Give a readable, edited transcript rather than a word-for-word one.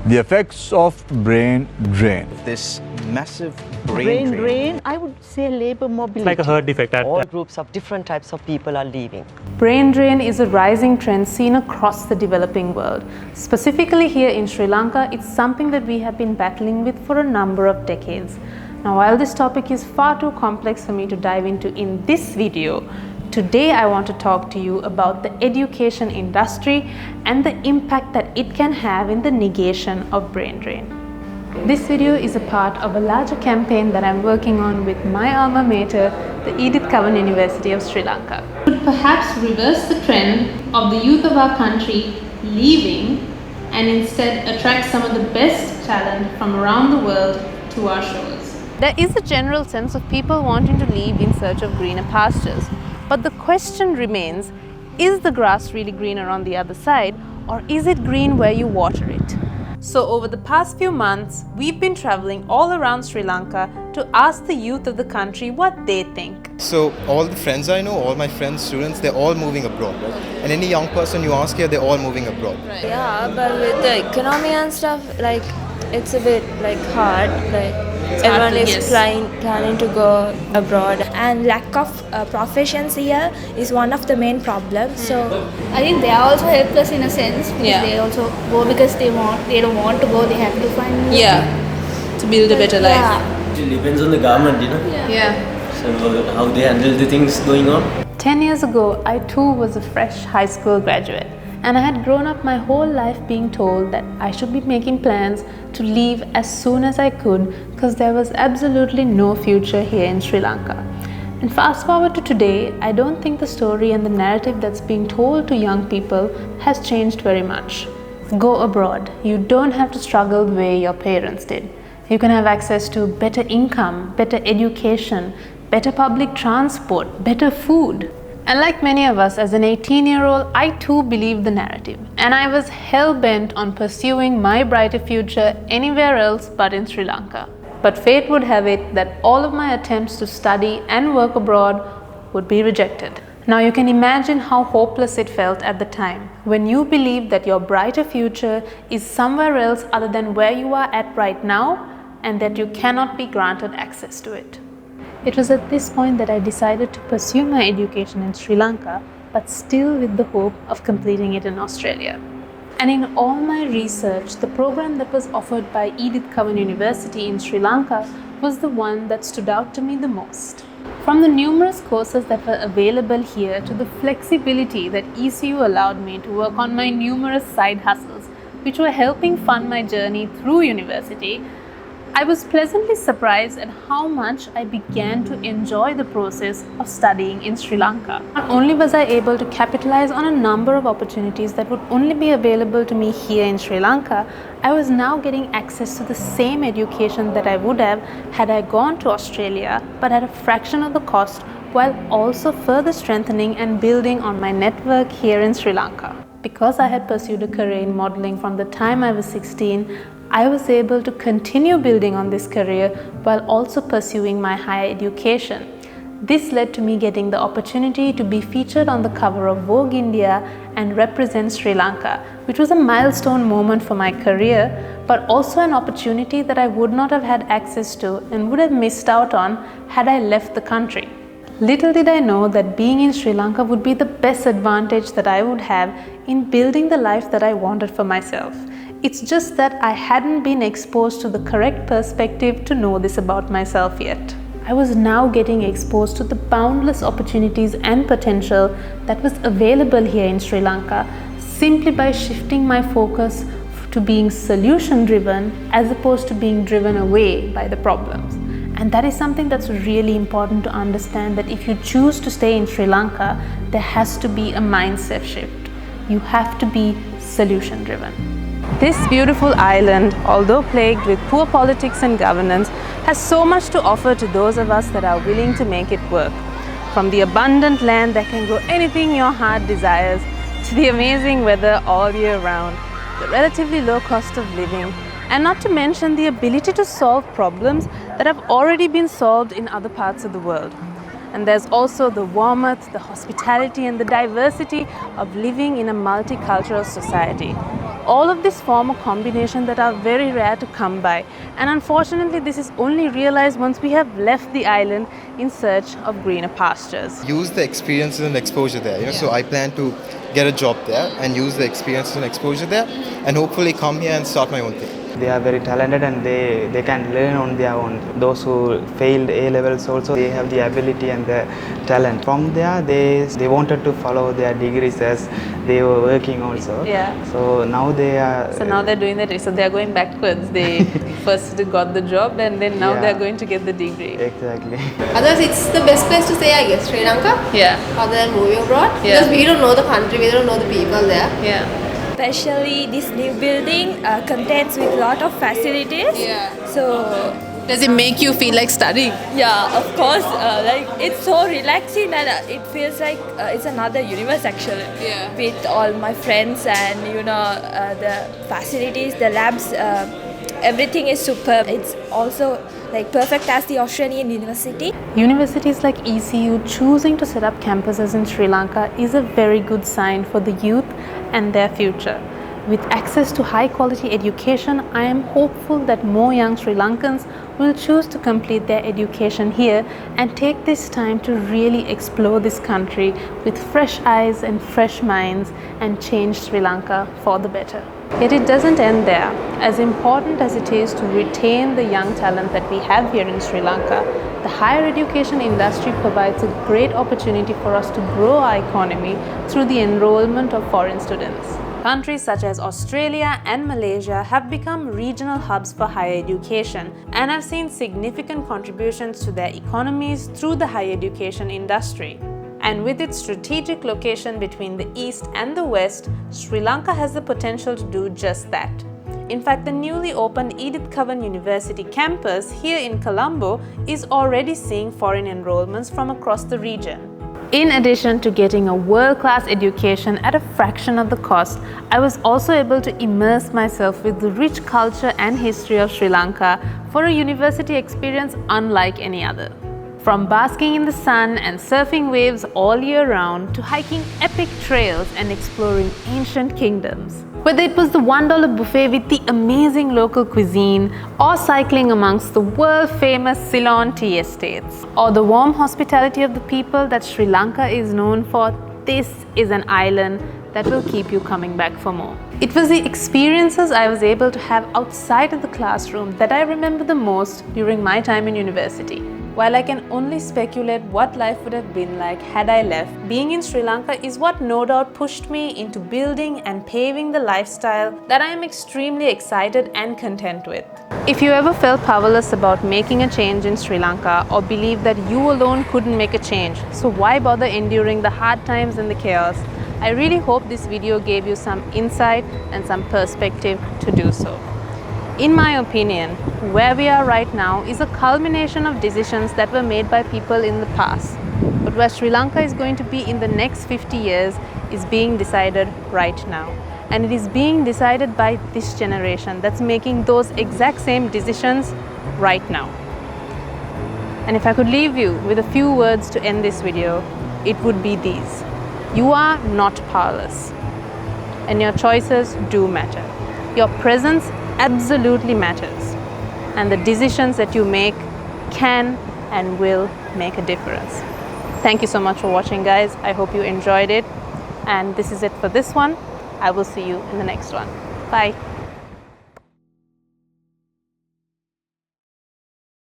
The effects of brain drain. This massive brain drain, I would say labor mobility. Like a herd defect. All groups of different types of people are leaving. Brain drain is a rising trend seen across the developing world. Specifically here in Sri Lanka, it's something that we have been battling with for a number of decades. Now, while this topic is far too complex for me to dive into in this video, today I want to talk to you about the education industry and the impact that it can have in the negation of brain drain. This video is a part of a larger campaign that I'm working on with my alma mater, the Edith Cowan University of Sri Lanka. Could perhaps reverse the trend of the youth of our country leaving and instead attract some of the best talent from around the world to our shores. There is a general sense of people wanting to leave in search of greener pastures. But the question remains, is the grass really greener on the other side, or is it green where you water it? So over the past few months, we've been traveling all around Sri Lanka to ask the youth of the country what they think. So all the friends I know, all my friends, students, they're all moving abroad. And any young person you ask here, they're all moving abroad. Right. Yeah, but with the economy and stuff, like it's a bit like hard. Like everyone is planning to go abroad, and lack of professions here is one of the main problems. So I think they are also helpless in a sense because they also go because they don't want to go, they have to find to build a better life. It depends on the government, so how they handle the things going on. 10 years ago, I too was a fresh high school graduate, and I had grown up my whole life being told that I should be making plans to leave as soon as I could because there was absolutely no future here in Sri Lanka. And fast forward to today, I don't think the story and the narrative that's being told to young people has changed very much. Go abroad. You don't have to struggle the way your parents did. You can have access to better income, better education, better public transport, better food. And like many of us, as an 18-year-old, I too believed the narrative. And I was hell-bent on pursuing my brighter future anywhere else but in Sri Lanka. But fate would have it that all of my attempts to study and work abroad would be rejected. Now you can imagine how hopeless it felt at the time, when you believe that your brighter future is somewhere else other than where you are at right now, and that you cannot be granted access to it. It was at this point that I decided to pursue my education in Sri Lanka, but still with the hope of completing it in Australia. And in all my research, the program that was offered by Edith Cowan University in Sri Lanka was the one that stood out to me the most. From the numerous courses that were available here to the flexibility that ECU allowed me to work on my numerous side hustles, which were helping fund my journey through university, I was pleasantly surprised at how much I began to enjoy the process of studying in Sri Lanka. Not only was I able to capitalize on a number of opportunities that would only be available to me here in Sri Lanka, I was now getting access to the same education that I would have had I gone to Australia, but at a fraction of the cost, while also further strengthening and building on my network here in Sri Lanka. Because I had pursued a career in modeling from the time I was 16, I was able to continue building on this career while also pursuing my higher education. This led to me getting the opportunity to be featured on the cover of Vogue India and represent Sri Lanka, which was a milestone moment for my career, but also an opportunity that I would not have had access to and would have missed out on had I left the country. Little did I know that being in Sri Lanka would be the best advantage that I would have in building the life that I wanted for myself. It's just that I hadn't been exposed to the correct perspective to know this about myself yet. I was now getting exposed to the boundless opportunities and potential that was available here in Sri Lanka simply by shifting my focus to being solution-driven as opposed to being driven away by the problems. And that is something that's really important to understand, that if you choose to stay in Sri Lanka, there has to be a mindset shift. You have to be solution-driven. This beautiful island, although plagued with poor politics and governance, has so much to offer to those of us that are willing to make it work. From the abundant land that can grow anything your heart desires, to the amazing weather all year round, the relatively low cost of living, and not to mention the ability to solve problems that have already been solved in other parts of the world. And there's also the warmth, the hospitality, and the diversity of living in a multicultural society. All of this form a combination that are very rare to come by, and unfortunately this is only realized once we have left the island in search of greener pastures. Use the experiences and exposure there. So I plan to get a job there and use the experiences and exposure there, and hopefully come here and start my own thing. They are very talented and they can learn on their own. Those who failed A levels also, they have the ability and the talent. From there, they wanted to follow their degrees as they were working also. Yeah. So now they are. So now they're doing that. So they're going backwards. They first got the job and then now they're going to get the degree. Exactly. Otherwise, it's the best place to stay, I guess, Sri Lanka. Yeah. Other than moving abroad. Yeah. Because we don't know the country, we don't know the people there. Yeah. Especially this new building contains with a lot of facilities. Yeah. So Does it make you feel like studying? yeah, of course, like it's so relaxing and it feels like it's another universe actually. Yeah. With all my friends and the facilities, the labs, everything is superb. It's also like perfect as the Australian university. Universities like ECU choosing to set up campuses in Sri Lanka is a very good sign for the youth and their future. With access to high quality education, I am hopeful that more young Sri Lankans will choose to complete their education here and take this time to really explore this country with fresh eyes and fresh minds and change Sri Lanka for the better. Yet it doesn't end there. As important as it is to retain the young talent that we have here in Sri Lanka, the higher education industry provides a great opportunity for us to grow our economy through the enrollment of foreign students. Countries such as Australia and Malaysia have become regional hubs for higher education and have seen significant contributions to their economies through the higher education industry. And with its strategic location between the East and the West, Sri Lanka has the potential to do just that. In fact, the newly opened Edith Cowan University campus here in Colombo is already seeing foreign enrollments from across the region. In addition to getting a world-class education at a fraction of the cost, I was also able to immerse myself with the rich culture and history of Sri Lanka for a university experience unlike any other. From basking in the sun and surfing waves all year round to hiking epic trails and exploring ancient kingdoms. Whether it was the $1 buffet with the amazing local cuisine or cycling amongst the world-famous Ceylon tea estates or the warm hospitality of the people that Sri Lanka is known for, this is an island that will keep you coming back for more. It was the experiences I was able to have outside of the classroom that I remember the most during my time in university. While I can only speculate what life would have been like had I left, being in Sri Lanka is what no doubt pushed me into building and paving the lifestyle that I am extremely excited and content with. If you ever felt powerless about making a change in Sri Lanka or believe that you alone couldn't make a change, so why bother enduring the hard times and the chaos? I really hope this video gave you some insight and some perspective to do so. In my opinion, where we are right now is a culmination of decisions that were made by people in the past. But where Sri Lanka is going to be in the next 50 years is being decided right now. And it is being decided by this generation that's making those exact same decisions right now. And if I could leave you with a few words to end this video, it would be these. You are not powerless, and your choices do matter. Your presence absolutely matters, and the decisions that you make can and will make a difference. Thank you so much for watching, guys. I hope you enjoyed it, and this is it for this one. I will see you in the next one. Bye.